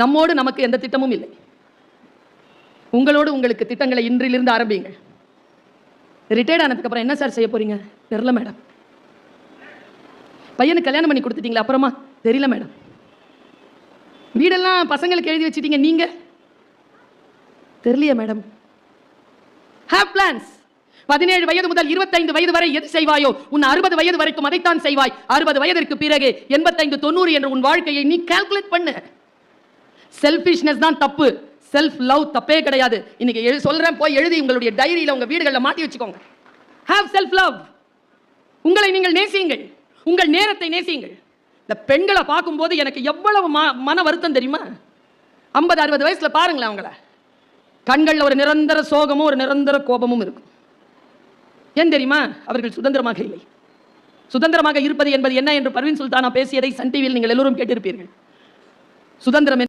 நம்மோடு நமக்கு எந்த திட்டமும் இல்லை. உங்களோடு உங்களுக்கு திட்டங்களை இன்றிலிருந்து ஆரம்பிங்கள். ரிட்டையர்ட் ஆனதுக்கு அப்புறம் என்ன சார் செய்ய போறீங்க? தெரியல மேடம். பையனுக்கு கல்யாணம் பண்ணி கொடுத்துட்டீங்களா? அப்புறமா தெரியல மேடம். வீடெல்லாம் பசங்களுக்கு எழுதி வச்சிட்டீங்க, நீங்க? தெரியலையா மேடம். Have plans. 17 வயது முதல் 25 வயது வரை எது செய்வாயோ உன் 60 வயது வரைக்கும் அதைத்தான் செய்வாய். 60 வயதிற்கு பிறகு 85, 90 என்ற உன் வாழ்க்கையை நீ கால்குலேட் பண்ணு. செல்ஃபிஷ்னஸ் தான் தப்பு, செல்ஃப் லவ் தப்பே கிடையாது. இன்னைக்கு சொல்றேன், போய் எழுதி உங்களுடைய டைரியில உங்க வீடுகளில் மாட்டி வச்சுக்கோங்க. Have self love. உங்களை நீங்கள் நேசியுங்கள், உங்கள் நேரத்தை நேசியுங்கள். இந்த பெண்களை பார்க்கும்போது எனக்கு எவ்வளவு மன வருத்தம் தெரியுமா? 50, 60 வயசுல பாருங்களேன், அவங்கள கண்களில் ஒரு நிரந்தர சோகமும் ஒரு நிரந்தர கோபமும் இருக்கும். ஏன் தெரியுமா? அவர்கள் சுதந்திரமாக இல்லை. சுதந்திரமாக இருப்பது என்பது என்ன என்று பர்வீன் சுல்தானா பேசியதை சன் டிவியில் நீங்கள் எல்லோரும் கேட்டிருப்பீர்கள். சுதந்திரம்